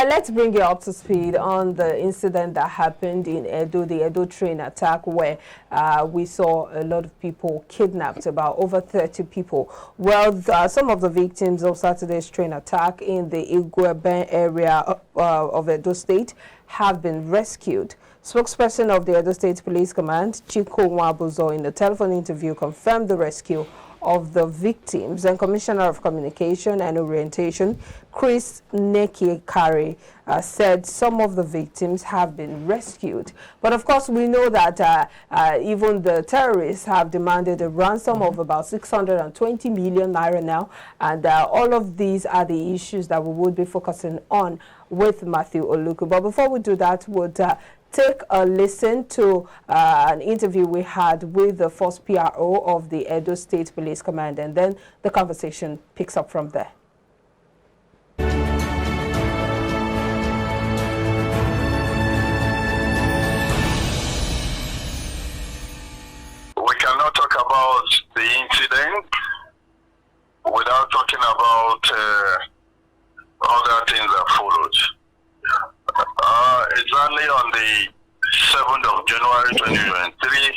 Let's bring you up to speed on the incident that happened in Edo, the Edo train attack, where we saw a lot of people kidnapped, about over 30 people. Well, some of the victims of Saturday's train attack in the Igueben area of Edo State have been rescued. Spokesperson of the Edo State Police Command, Chico Nwabuzor, in a telephone interview confirmed the rescue of the victims, and Commissioner of Communication and Orientation, Nehikhare, said some of the victims have been rescued. But of course, we know that even the terrorists have demanded a ransom of about 620 million naira now, and all of these are the issues that we would be focusing on with Matthew Oluku. But before we do that, would take a listen to an interview we had with the first PRO of the Edo State Police Command, and then the conversation picks up from there. We cannot talk about the incident without talking about other things that followed. Exactly on the 7th of January 2023,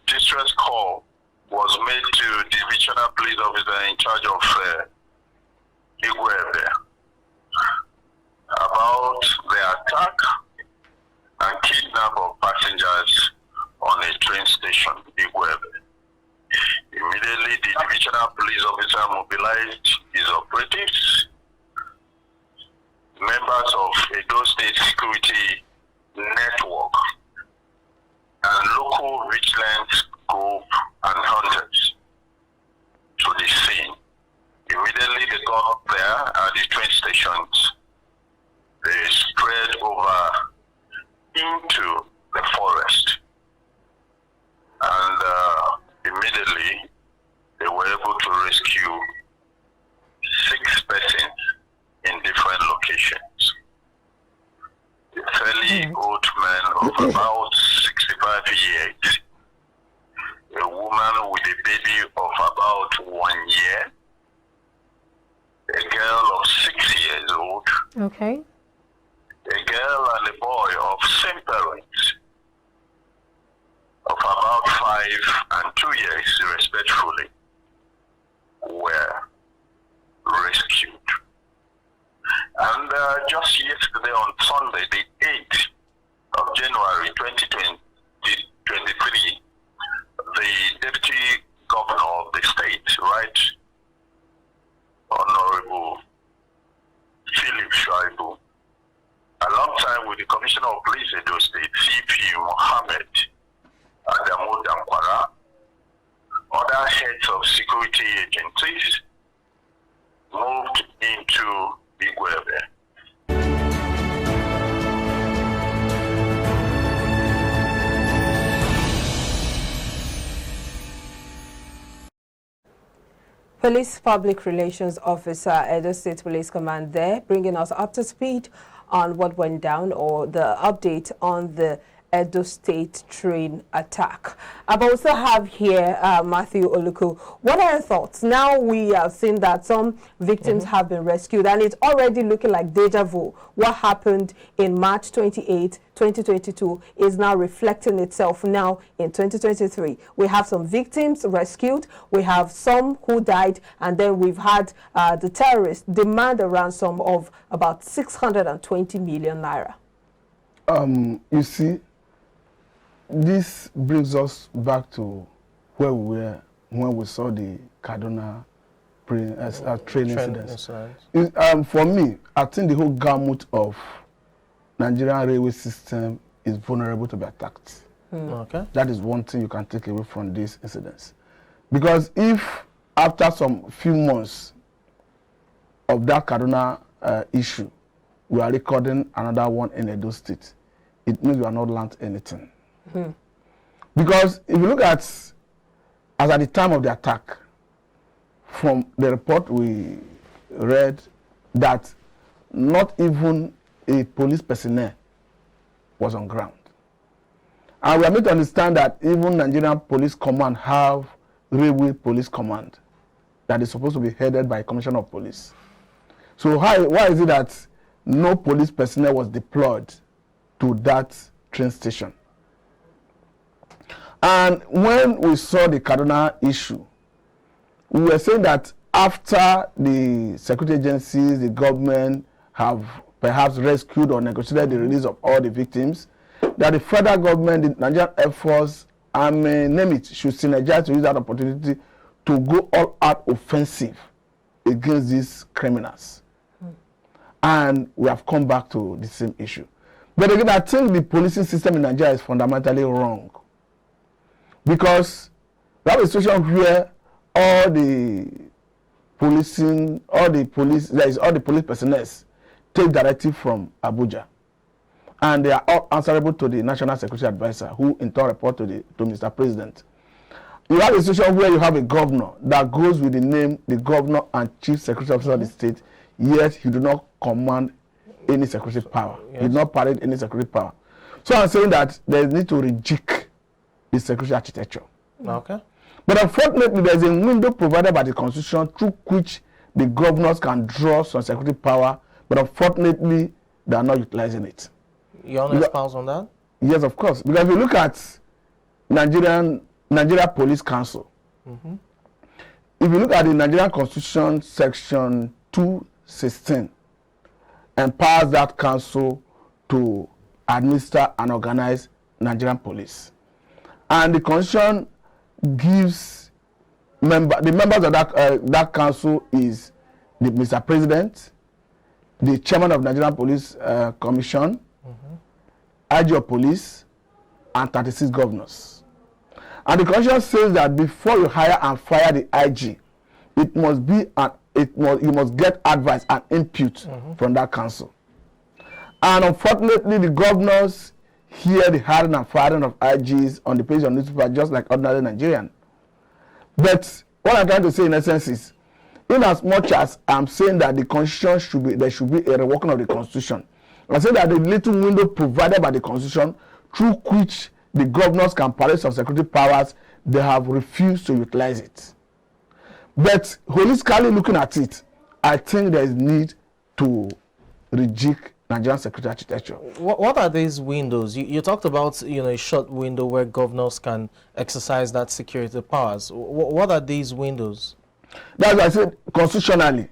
distress call was made to the divisional police officer in charge of Igueben about the attack and kidnap of passengers on a train station, Igueben. Immediately, the divisional police officer mobilized his operatives, members of Edo State Security Network, and local vigilance group and hunters to the scene. Immediately they got there at the train stations. They spread over into the forest, and immediately they were able to rescue 6 persons in different locations. A fairly old man of about 65 years, a woman with a baby of about 1 year, a girl of 6 years old, okay, a girl and a boy of same parents, of about 5 and 2 years respectively, were rescued. And just yesterday on Sunday, the 8th of January 2023, the Deputy Governor of the state, Right Honorable Philip Shaibu, alongside with the Commissioner of Police Edo State, CP Mohammed Adamu Damkwara, other heads of security agencies, moved into Igueben. Police Public Relations Officer, Edo State Police Command there, bringing us up to speed on what went down, or the update on the Edo State train attack. But we also have here Matthew Oluku. What are your thoughts? Now we have seen that some victims have been rescued, and it's already looking like deja vu. What happened in March 28, 2022 is now reflecting itself now in 2023. We have some victims rescued, we have some who died, and then we've had the terrorists demand a ransom of about 620 million naira. You see, this brings us back to where we were when we saw the Kaduna train incident. For me, I think the whole gamut of Nigerian railway system is vulnerable to be attacked. Okay. That is one thing you can take away from these incidents. Because if after some few months of that Kaduna issue, we are recording another one in Edo State, it means we are not learned anything. Because if you look at, as at the time of the attack, from the report we read, that not even a police personnel was on ground. And we are made to understand that even Nigerian Police Command have Railway Police Command that is supposed to be headed by a Commissioner of Police. So why is it that no police personnel was deployed to that train station? And when we saw the Kaduna issue, we were saying that after the security agencies, the government have perhaps rescued or negotiated the release of all the victims, that the federal government, the Nigerian Air Force, Army, name it, should synergize to use that opportunity to go all out offensive against these criminals. And we have come back to the same issue. But again, I think the policing system in Nigeria is fundamentally wrong. Because we have a situation where all the police personnel take directive from Abuja. And they are all answerable to the National Security Advisor, who in turn report to Mr. President. You have a situation where you have a governor that goes with the name, the governor and chief security officer of the state, yet he do not command any security power. Yes. He did not parade any security power. So I'm saying that there is need to rejig the security architecture. Okay. But unfortunately, there's a window provided by the Constitution through which the governors can draw some security power, but unfortunately, they are not utilizing it. You want to expound on that? Yes, of course. Because if you look at Nigeria Police Council, if you look at the Nigerian Constitution, Section 216, empowers that council to administer and organize Nigerian police. And the Constitution gives the members of that council is the Mr. President, the chairman of Nigerian Police Commission, IG of Police, and 36 governors. And the Constitution says that before you hire and fire the IG, you must get advice and input from that council. And unfortunately, the governors hear the hiring and firing of IGs on the page of newspaper just like ordinary Nigerian. But what I'm trying to say in essence is, in as much as I'm saying that the Constitution there should be a reworking of the Constitution, I say that the little window provided by the Constitution through which the governors can parade some security powers, they have refused to utilize it. But holistically looking at it, I think there is need to rejig Nigerian security architecture. What are these windows? You talked about a short window where governors can exercise that security powers. What are these windows? That's why I said constitutionally,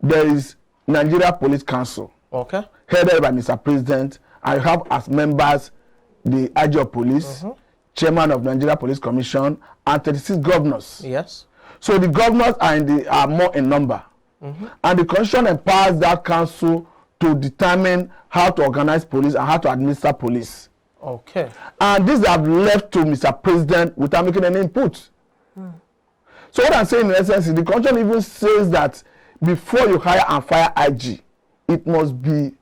there is Nigeria Police Council, headed by Mr. President, and you have as members the IG of Police, chairman of Nigeria Police Commission, and 36 governors. Yes. So the governors are more in number, and the Constitution empowers that council to determine how to organize police and how to administer police. Okay. And these have left to Mr. President without making any input. So what I'm saying in essence is the Constitution even says that before you hire and fire IG, it must be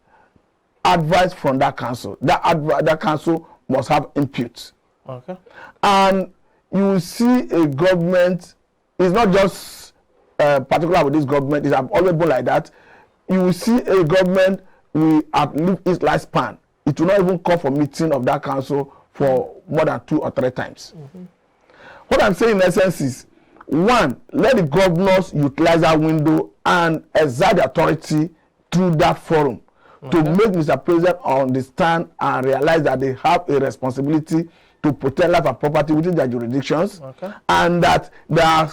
advice from that council. That council must have input. Okay. And you will see a government, it's not just particular with this government, it has always been like that. You will see a government will outlive its lifespan. It will not even call for meeting of that council for more than 2 or 3 times. What I'm saying in essence is, one, let the governors utilize that window and exert the authority through that forum to make Mr. President understand and realize that they have a responsibility to protect life and property within their jurisdictions, and that there are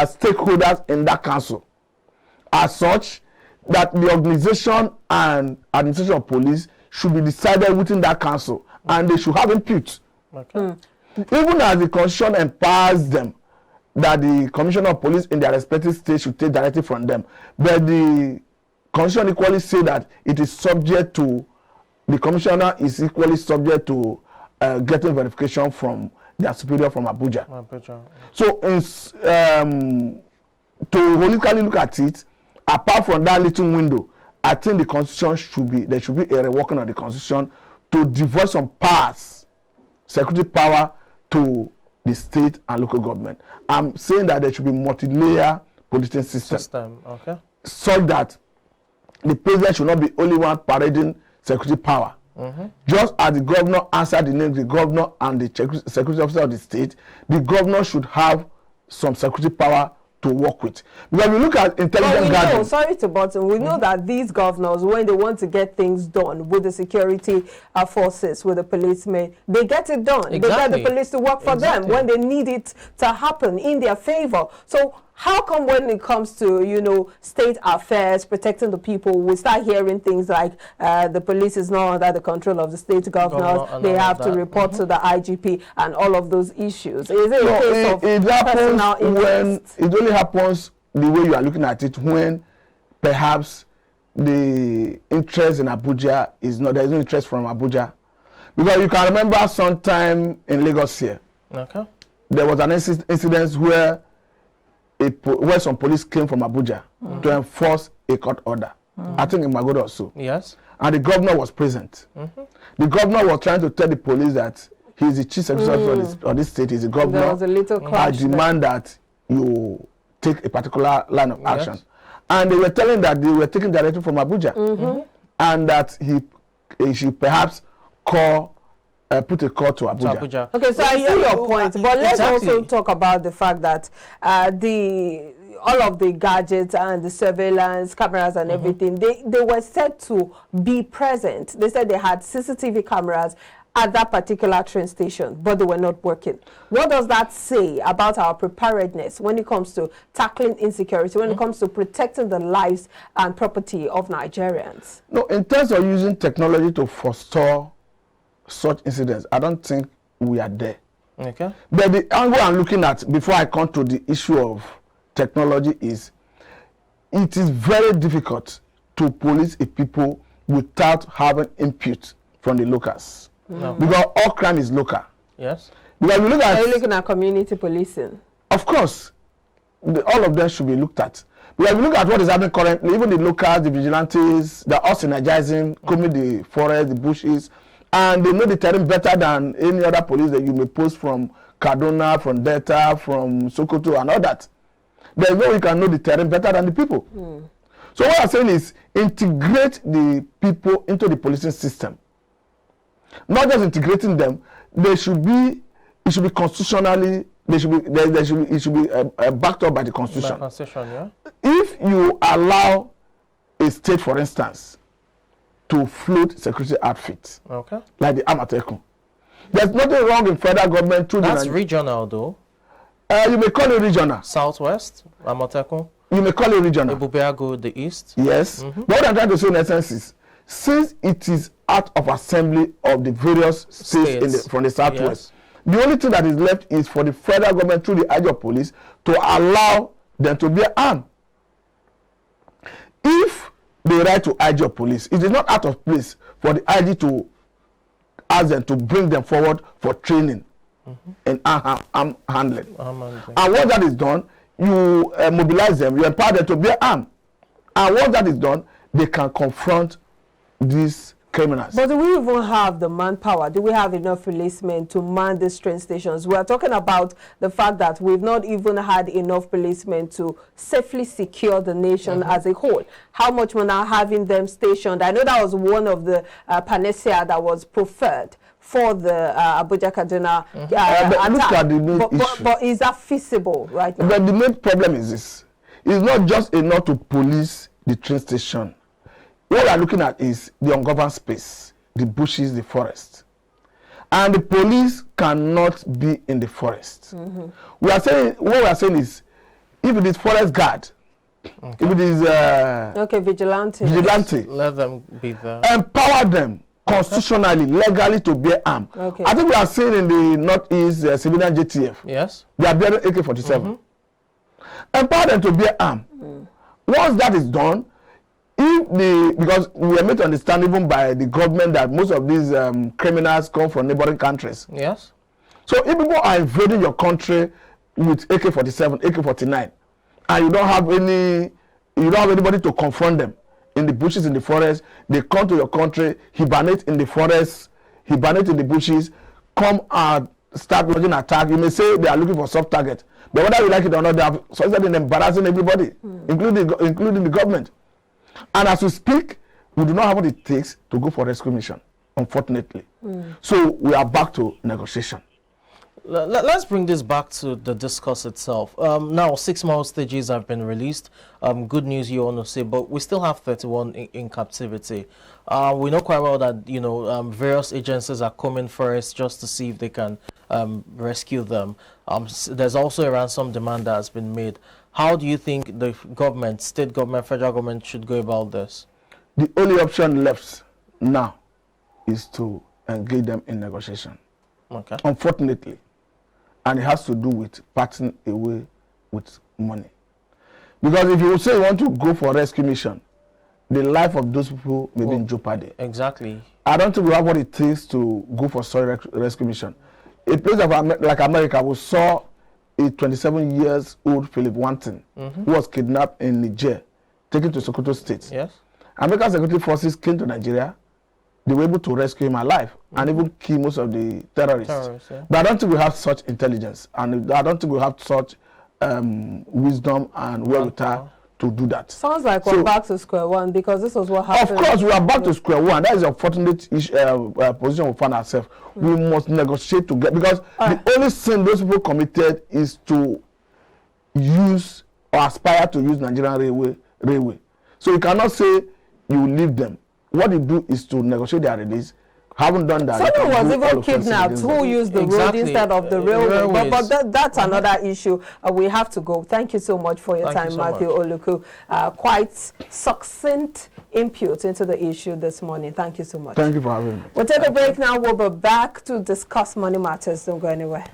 stakeholders in that council. As such, that the organization and administration of police should be decided within that council, and they should have input. Even as the Constitution empowers them, that the Commissioner of Police in their respective states should take directive from them, but the Constitution equally say that it is subject to, the Commissioner is equally subject to getting verification from their superior from Abuja. So to holistically look at it, apart from that little window, I think the Constitution there should be a reworking of the Constitution to devote some powers, security power, to the state and local government. I'm saying that there should be multi-layer policing system. So that the president should not be only one parading security power. Just as the governor answered the name, the governor and the security officer of the state, the governor should have some security power to work with. Because we look at intelligent know, sorry to button, we know that these governors, when they want to get things done with the security forces, with the policemen, they get it done. Exactly. They get the police to work for them when they need it to happen in their favor. So how come when it comes to, you know, state affairs, protecting the people, we start hearing things like the police is not under the control of the state governors, they have to report to the IGP and all of those issues? Is it a case of personal interest? It only happens the way you are looking at it when perhaps the interest in Abuja is not, there is no interest from Abuja. Because you can remember sometime in Lagos here, there was an incident where some police came from Abuja to enforce a court order. I think in Magodo or so. Yes. And the governor was present. The governor was trying to tell the police that he's the chief secretary of this state, he's the governor. There was a little clash. I demand that you take a particular line of action. Yes. And they were telling that they were taking direction from Abuja. And that he should perhaps put a call to Abuja. Okay, so I see your point, but let's also talk about the fact that all of the gadgets and the surveillance cameras and everything, they were said to be present. They said they had CCTV cameras at that particular train station, but they were not working. What does that say about our preparedness when it comes to tackling insecurity, when it comes to protecting the lives and property of Nigerians? No, in terms of using technology to forestall such incidents, I don't think we are there. Okay. But the angle I'm looking at before I come to the issue of technology is, it is very difficult to police a people without having input from the locals. Because all crime is local. Yes. Because we look at, are you looking at community policing? Of course, all of them should be looked at. Because we look at what is happening currently, even the locals, the vigilantes, they're all synergizing, combing the forest, the bushes, and they know the terrain better than any other police that you may post from Kaduna, from Delta, from Sokoto, and all that. There's no way you can know the terrain better than the people. So what I'm saying is, integrate the people into the policing system. Not just integrating them, it should be constitutionally, it should be backed up by the constitution. If you allow a state, for instance, to float security outfits, like the Amatekun, there's nothing wrong in federal government. That's regional, though. You may call it regional. Southwest, Amatekun. You may call it regional. Ebubeago, the east. Yes. But what I'm trying to say in essence is, since it is out of assembly of the various states from the southwest, the only thing that is left is for the federal government through the IG of police to allow them to bear arms. If they write to IG of police, it is not out of place for the IG to ask them to bring them forward for training and arm handling. And once that is done, you mobilize them, you empower them to bear arms. And once that is done, they can confront these criminals. But do we even have the manpower? Do we have enough policemen to man these train stations? We are talking about the fact that we've not even had enough policemen to safely secure the nation as a whole. How much we're now having them stationed? I know that was one of the panacea that was preferred for the Abuja-Kaduna attack. But is that feasible right now? But the main problem is this. It's not just enough to police the train station. What we are looking at is the ungoverned space, the bushes, the forest. And the police cannot be in the forest. What we are saying is, if it is forest guard, if it is vigilante, let them be there. Empower them constitutionally, legally to bear arms. I think we are seeing in the northeast civilian JTF. Yes. They are bearing AK-47. Empower them to bear arms. Once that is done, because we are made to understand even by the government that most of these criminals come from neighboring countries. Yes. So if people are invading your country with AK-47, AK-49, and you don't have anybody to confront them in the bushes, in the forest, they come to your country, hibernate in the forest, hibernate in the bushes, come and start launching attack. You may say they are looking for soft target, but whether you like it or not, they have succeeded in embarrassing everybody, including the government. And as we speak, we do not have what it takes to go for rescue mission, unfortunately. So we are back to negotiation. Let's bring this back to the discourse itself. Now, 6 more hostages have been released. Good news, you want to say, but we still have 31 in captivity. We know quite well that, you know, various agencies are coming first just to see if they can rescue them. There's also a ransom demand that has been made. How do you think the government, state government, federal government should go about this? The only option left now is to engage them in negotiation. Okay. Unfortunately. And it has to do with parting away with money. Because if you say you want to go for rescue mission, the life of those people may be in jeopardy. Exactly. I don't think we have what it takes to go for such rescue mission. A place like America, we saw a 27-year-old Philip Wanton who was kidnapped in Niger, taken to Sokoto State. Yes. American security forces came to Nigeria. They were able to rescue him alive and even kill most of the terrorists. Yeah. But I don't think we have such intelligence, and I don't think we have such wisdom and wherewithal to do that. Sounds like we're back to square one, because this was what happened. Of course, we are back to square one. That is a unfortunate position we find ourselves. We must negotiate together, because the only sin those people committed is to use or aspire to use Nigerian railway. So you cannot say you leave them. What you do is to negotiate their release. Haven't done that. Someone was even kidnapped who used the road instead of the railway. But that's another issue. We have to go. Thank you so much for your time, Matthew Oluku. Quite succinct input into the issue this morning. Thank you so much. Thank you for having me. We'll take a break now. We'll be back to discuss money matters. Don't go anywhere.